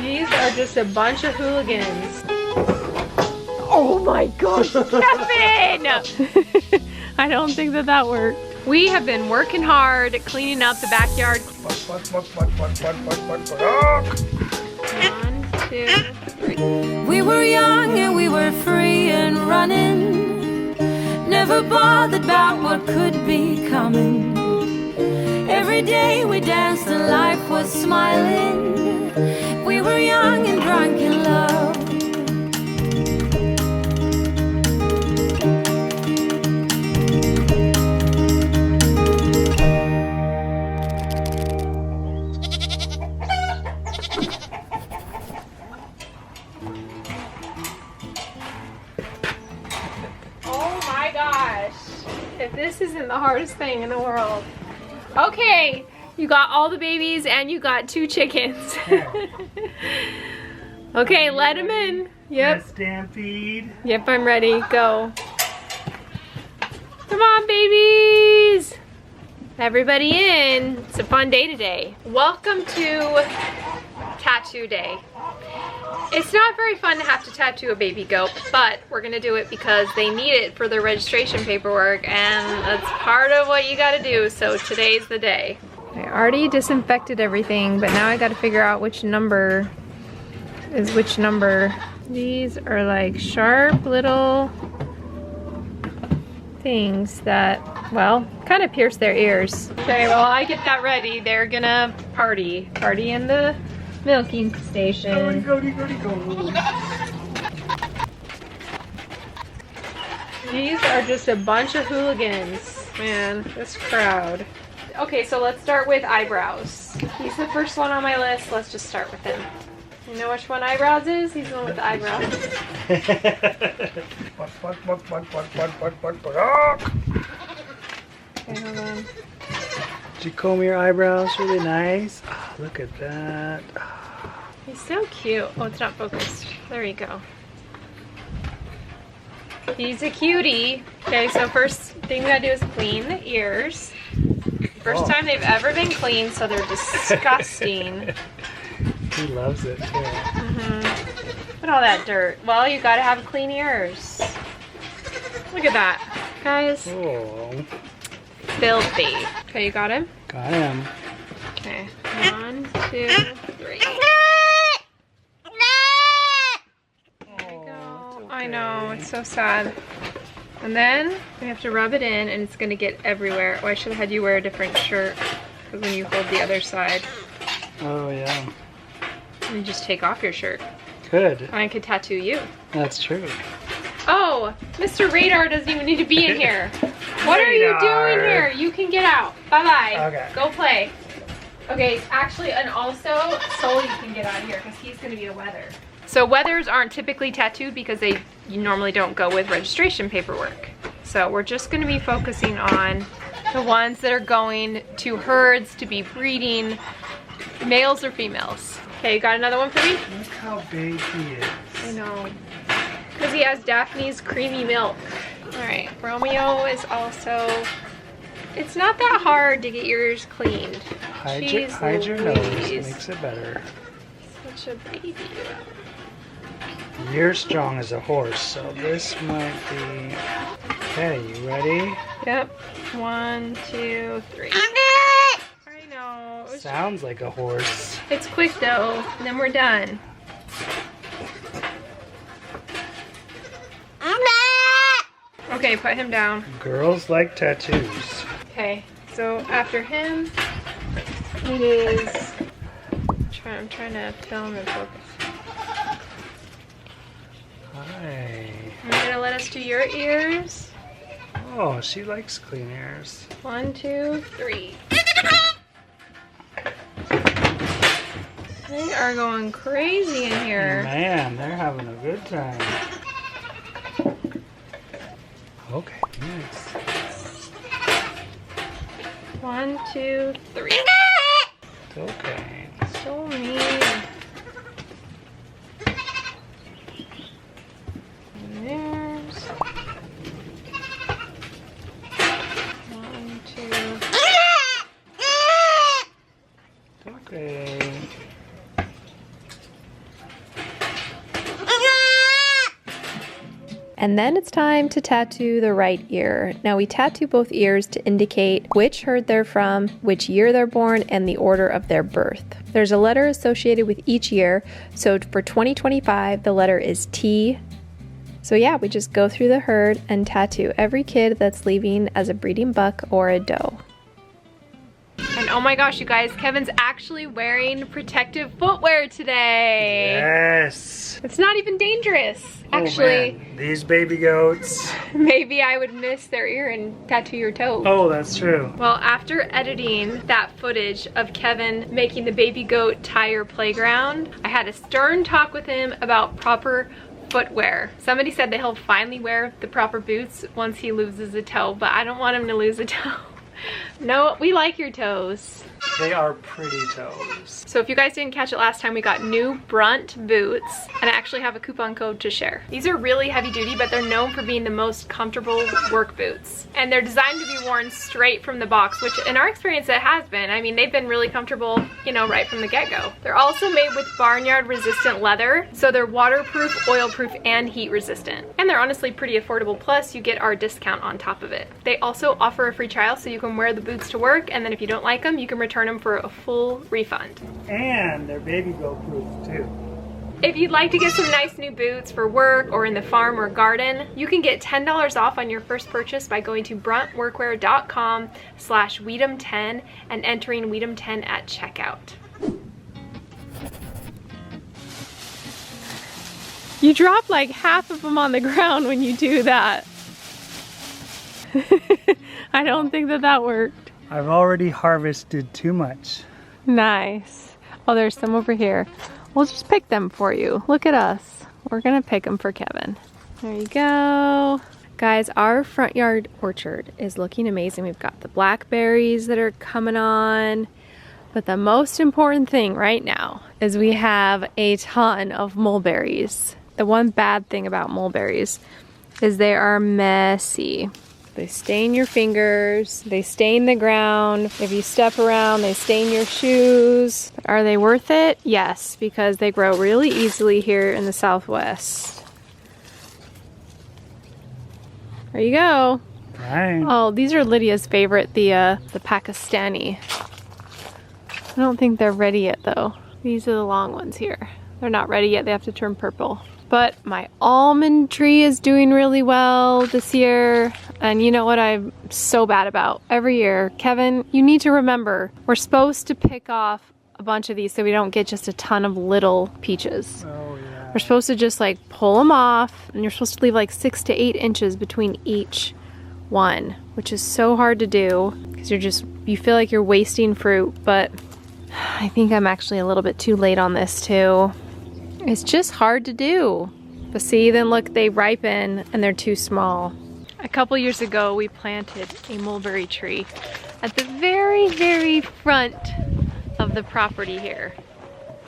These are just a bunch of hooligans. Oh my gosh, Kevin! I don't think that worked. We have been working hard at cleaning up the backyard. 1, 2, 3. We were young and we were free and running, never bothered about what could be coming. Every day we danced and life was smiling. We were young and drunk in love. If this isn't the hardest thing in the world. Okay, you got all the babies and you got 2 chickens. Okay, let them in. Yep. Stampede. Yep, I'm ready. Go. Come on, babies. Everybody in. It's a fun day today. Welcome to Tattoo Day. It's not very fun to have to tattoo a baby goat, but we're gonna do it because they need it for their registration paperwork, and that's part of what you gotta do, so today's the day. I already disinfected everything, but now I gotta figure out which number is which number. These are like sharp little things that, well, kind of pierce their ears. Okay, well, I get that ready. They're gonna party in the milking station. Go. These are just a bunch of hooligans. Man, this crowd. Okay, so let's start with eyebrows. He's the first one on my list. Let's just start with him. You know which one eyebrows is? He's the one with the eyebrows. Okay, hold on. Did you comb your eyebrows really nice? Oh, look at that. He's so cute. Oh, it's not focused. There you go. He's a cutie. Okay, so first thing we gotta do is clean the ears. First time they've ever been cleaned, so they're disgusting. He loves it too. Look at all that dirt. Well, you gotta have clean ears. Look at that, guys. Oh. Filthy. Okay, you got him? Got him. Okay, 1, 2, 3. I know, it's so sad. And then we have to rub it in and it's gonna get everywhere. Oh, I should have had you wear a different shirt because when you hold the other side, Oh yeah. you just take off your shirt. Good. And I could tattoo you. That's true. Oh, Mr. Radar doesn't even need to be in here. What are you doing here? You can get out. Bye-bye. Okay. Go play. Okay, actually, and also, Sully can get out of here because he's gonna be a weather. So weathers aren't typically tattooed because they normally don't go with registration paperwork. So we're just gonna be focusing on the ones that are going to herds to be breeding, males or females. Okay, you got another one for me? Look how big he is. I know. Because he has Daphne's creamy milk. Alright, Romeo is also... It's not that hard to get yours cleaned. Hide your nose. Makes it better. Such a baby. You're strong as a horse, so this might be... Okay, you ready? Yep. 1, 2, 3. I know. Sounds like a horse. It's quick though, and then we're done. Okay, put him down. Girls like tattoos. Okay, so after him, it is... I'm trying to film and focus. Hi. I'm gonna let us do your ears. Oh, she likes clean ears. 1, 2, 3. They are going crazy in here. Man, they're having a good time. Okay, nice. 1, 2, 3. It's okay. So mean. And there's 1, 2. Okay. And then it's time to tattoo the right ear. Now we tattoo both ears to indicate which herd they're from, which year they're born, and the order of their birth. There's a letter associated with each year, so for 2025 the letter is T. So yeah, we just go through the herd and tattoo every kid that's leaving as a breeding buck or a doe. And oh my gosh, you guys, Kevin's actually wearing protective footwear today. Yes. It's not even dangerous. Actually, man. These baby goats. Maybe I would miss their ear and tattoo your toe. Oh, that's true. Well, after editing that footage of Kevin making the baby goat tire playground, I had a stern talk with him about proper footwear. Somebody said that he'll finally wear the proper boots once he loses a toe, but I don't want him to lose a toe. No, we like your toes. They are pretty toes. So if you guys didn't catch it last time, we got new Brunt boots, and I actually have a coupon code to share. These are really heavy duty, but they're known for being the most comfortable work boots. And they're designed to be worn straight from the box, which in our experience it has been. I mean, they've been really comfortable, you know, right from the get-go. They're also made with barnyard resistant leather, so they're waterproof, oil-proof, and heat resistant. And they're honestly pretty affordable, plus you get our discount on top of it. They also offer a free trial, so you can wear the boots to work, and then if you don't like them, you can return them for a full refund. And they're baby goat proof too. If you'd like to get some nice new boots for work or in the farm or garden, you can get $10 off on your first purchase by going to bruntworkwear.com/Weedham10 and entering Weedham10 at checkout. You drop like half of them on the ground when you do that. I don't think that worked. I've already harvested too much. Nice. Oh, there's some over here. We'll just pick them for you. Look at us. We're gonna pick them for Kevin. There you go. Guys, our front yard orchard is looking amazing. We've got the blackberries that are coming on. But the most important thing right now is we have a ton of mulberries. The one bad thing about mulberries is they are messy. They stain your fingers, they stain the ground. If you step around, they stain your shoes. But are they worth it? Yes, because they grow really easily here in the Southwest. There you go. Right. Oh, these are Lydia's favorite, the Pakistani. I don't think they're ready yet though. These are the long ones here. They're not ready yet, they have to turn purple. But my almond tree is doing really well this year. And you know what I'm so bad about? Every year, Kevin, you need to remember, we're supposed to pick off a bunch of these so we don't get just a ton of little peaches. Oh yeah. We're supposed to just like pull them off, and you're supposed to leave like 6 to 8 inches between each one, which is so hard to do because you feel like you're wasting fruit, but I think I'm actually a little bit too late on this too. It's just hard to do. But see, then look, they ripen and they're too small. A couple years ago, we planted a mulberry tree at the very, very front of the property here.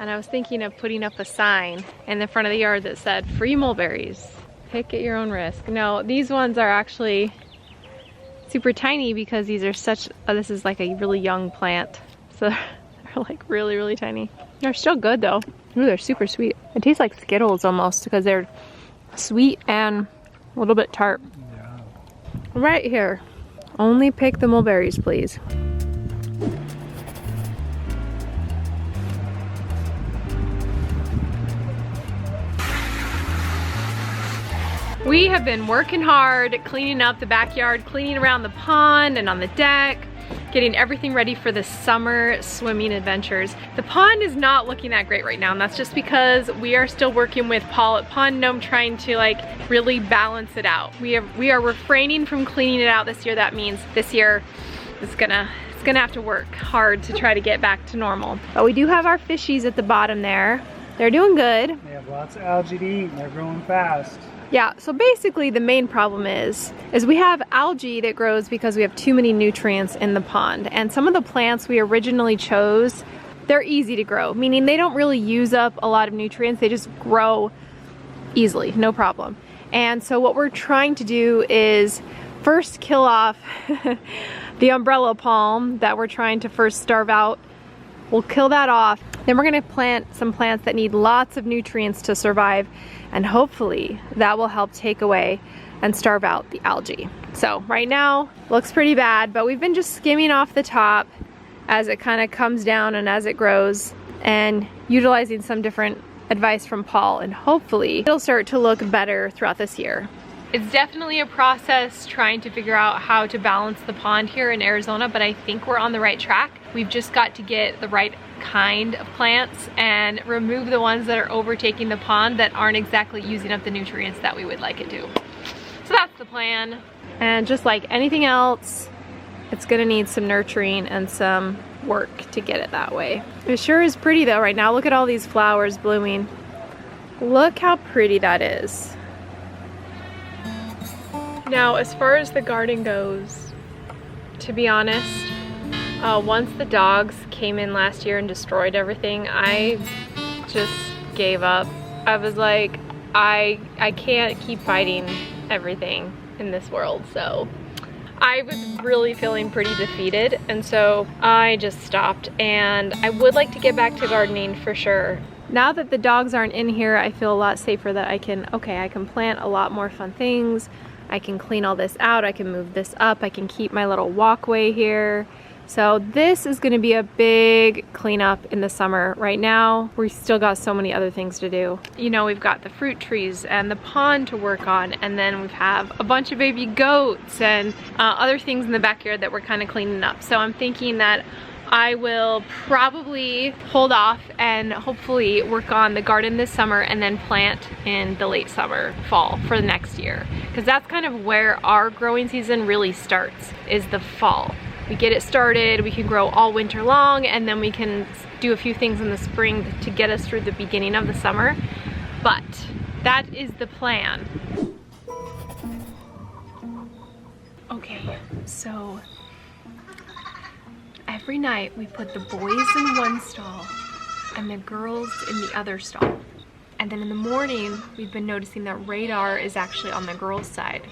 And I was thinking of putting up a sign in the front of the yard that said, "Free mulberries, pick at your own risk." No, these ones are actually super tiny because these are this is like a really young plant. So they're like really, really tiny. They're still good though. Ooh, they're super sweet. It tastes like Skittles almost because they're sweet and a little bit tart. Yeah. Right here. Only pick the mulberries, please. We have been working hard, cleaning up the backyard, cleaning around the pond and on the deck, getting everything ready for the summer swimming adventures. The pond is not looking that great right now, and that's just because we are still working with Paul at Pond Gnome, trying to like really balance it out. We are refraining from cleaning it out this year. That means this year it's gonna have to work hard to try to get back to normal. But we do have our fishies at the bottom there. They're doing good. They have lots of algae to eat and they're growing fast. Yeah, so basically the main problem is we have algae that grows because we have too many nutrients in the pond. And some of the plants we originally chose, they're easy to grow, meaning they don't really use up a lot of nutrients. They just grow easily, no problem. And so what we're trying to do is first kill off the umbrella palm that we're trying to first starve out. We'll kill that off. Then we're gonna plant some plants that need lots of nutrients to survive, and hopefully that will help take away and starve out the algae. So right now, looks pretty bad, but we've been just skimming off the top as it kind of comes down and as it grows, and utilizing some different advice from Paul, and hopefully it'll start to look better throughout this year. It's definitely a process trying to figure out how to balance the pond here in Arizona, but I think we're on the right track. We've just got to get the right kind of plants and remove the ones that are overtaking the pond that aren't exactly using up the nutrients that we would like it to. So that's the plan. And just like anything else, it's gonna need some nurturing and some work to get it that way. It sure is pretty though right now. Look at all these flowers blooming. Look how pretty that is. Now, as far as the garden goes, to be honest, once the dogs came in last year and destroyed everything, I just gave up. I was like, I can't keep fighting everything in this world, so I was really feeling pretty defeated, and so I just stopped. And I would like to get back to gardening for sure. Now that the dogs aren't in here, I feel a lot safer that I can plant a lot more fun things. I can clean all this out, I can move this up, I can keep my little walkway here. So this is gonna be a big cleanup in the summer. Right now, we still got so many other things to do. You know, we've got the fruit trees and the pond to work on, and then we have a bunch of baby goats and other things in the backyard that we're kind of cleaning up. So I'm thinking that I will probably hold off and hopefully work on the garden this summer and then plant in the late summer, fall for the next year. Because that's kind of where our growing season really starts, is the fall. We get it started, we can grow all winter long, and then we can do a few things in the spring to get us through the beginning of the summer. But that is the plan. Okay, so every night we put the boys in one stall and the girls in the other stall. And then in the morning, we've been noticing that Radar is actually on the girls' side.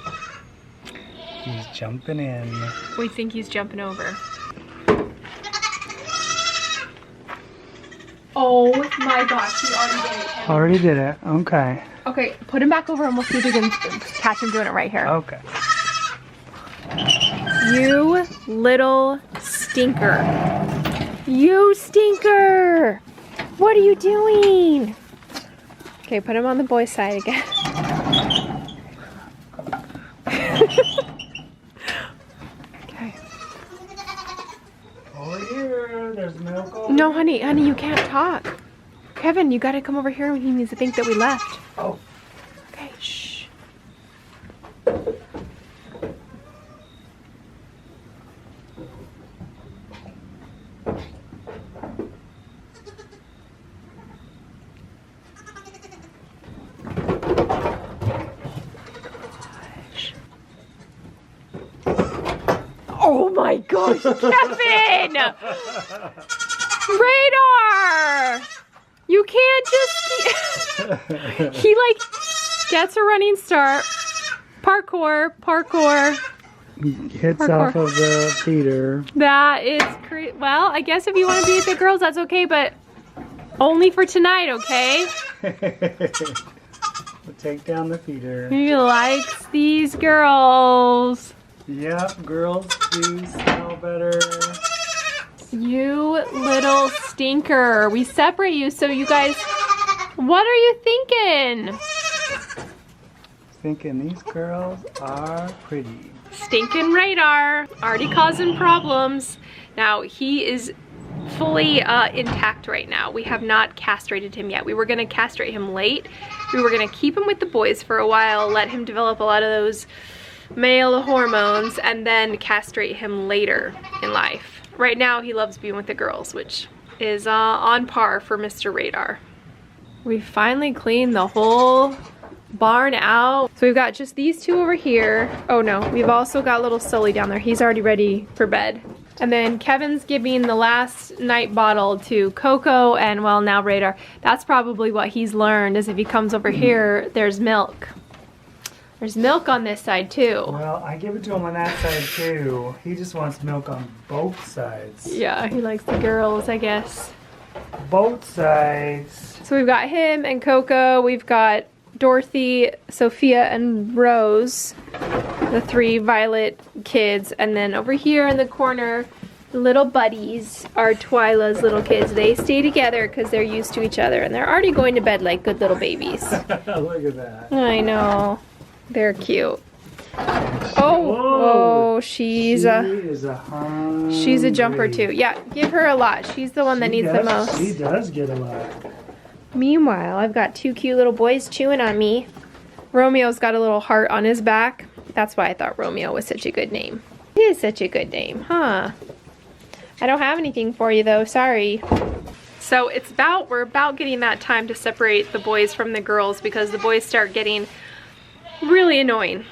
He's jumping in. We think he's jumping over. Oh my gosh, he already did it. Already did it, okay. Okay, put him back over and we'll see if we can catch him doing it right here. Okay. You little stinker. You stinker! What are you doing? Okay, put him on the boy's side again. Okay. Over here, there's milk over No, honey, you can't talk. Kevin, you gotta come over here when he needs to think that we left. Oh. Okay, shh. Oh my gosh, Kevin! Radar! You can't just... He like gets a running start. Parkour. Hits Parkour. off of the feeder. That is crazy. Well, I guess if you want to be with the girls, that's okay, but only for tonight, okay? We'll take down the feeder. He likes these girls. Yep, girls do smell better. You little stinker. We separate you so you guys... What are you thinking? Thinking these girls are pretty. Stinking Radar. Already causing problems. Now, he is fully intact right now. We have not castrated him yet. We were going to castrate him late. We were going to keep him with the boys for a while, let him develop a lot of those male hormones, and then castrate him later in life. Right now, he loves being with the girls, which is on par for Mr. Radar. We finally cleaned the whole barn out. So we've got just these two over here. Oh no, we've also got little Sully down there. He's already ready for bed. And then Kevin's giving the last night bottle to Coco and, well, now Radar. That's probably what he's learned, is if he comes over here, there's milk. There's milk on this side too. Well, I give it to him on that side too. He just wants milk on both sides. Yeah, he likes the girls, I guess. Both sides. So we've got him and Coco. We've got Dorothy, Sophia, and Rose, the 3 Violet kids. And then over here in the corner, the little buddies are Twyla's little kids. They stay together because they're used to each other. And they're already going to bed like good little babies. Look at that. I know. They're cute. Whoa. She's a jumper too. Yeah, give her a lot. She's the one that needs the most. She does get a lot. Meanwhile, I've got 2 cute little boys chewing on me. Romeo's got a little heart on his back. That's why I thought Romeo was such a good name. It is such a good name, huh? I don't have anything for you though, sorry. So we're about getting that time to separate the boys from the girls because the boys start getting really annoying.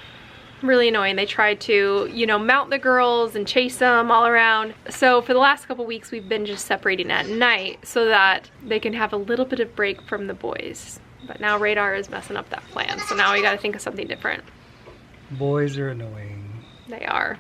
Really annoying. They try to, you know, mount the girls and chase them all around. So for the last couple weeks, we've been just separating at night so that they can have a little bit of break from the boys. But now Radar is messing up that plan. So now we got to think of something different. Boys are annoying. They are.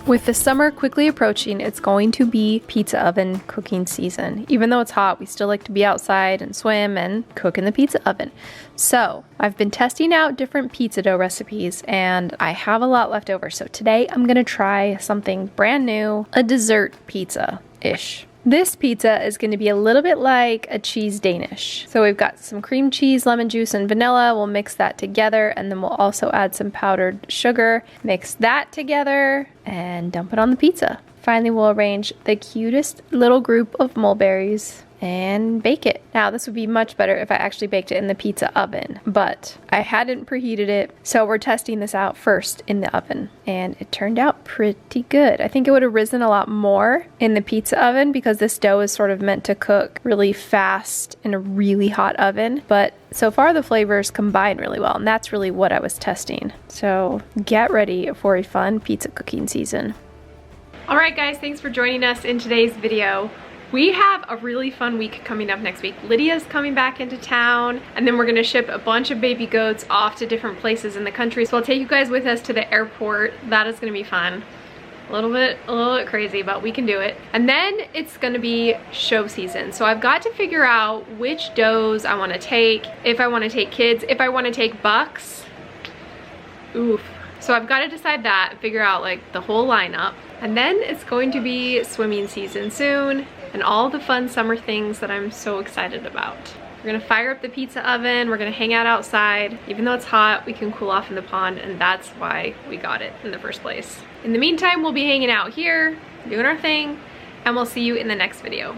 With the summer quickly approaching, it's going to be pizza oven cooking season. Even though it's hot, we still like to be outside and swim and cook in the pizza oven. So I've been testing out different pizza dough recipes and I have a lot left over. So today I'm gonna try something brand new, a dessert pizza-ish. This pizza is going to be a little bit like a cheese Danish. So we've got some cream cheese, lemon juice, and vanilla. We'll mix that together and then we'll also add some powdered sugar. Mix that together and dump it on the pizza. Finally, we'll arrange the cutest little group of mulberries and bake it. Now, this would be much better if I actually baked it in the pizza oven, but I hadn't preheated it, so we're testing this out first in the oven, and it turned out pretty good. I think it would have risen a lot more in the pizza oven because this dough is sort of meant to cook really fast in a really hot oven, but so far the flavors combine really well, and that's really what I was testing. So get ready for a fun pizza cooking season. All right, guys, thanks for joining us in today's video. We have a really fun week coming up next week. Lydia's coming back into town, and then we're gonna ship a bunch of baby goats off to different places in the country. So I'll take you guys with us to the airport. That is gonna be fun. A little bit crazy, but we can do it. And then it's gonna be show season. So I've got to figure out which doughs I wanna take, if I wanna take kids, if I wanna take bucks. Oof. So I've got to decide that, figure out like the whole lineup. And then it's going to be swimming season soon and all the fun summer things that I'm so excited about. We're gonna fire up the pizza oven, we're gonna hang out outside. Even though it's hot, we can cool off in the pond, and that's why we got it in the first place. In the meantime, we'll be hanging out here, doing our thing, and we'll see you in the next video.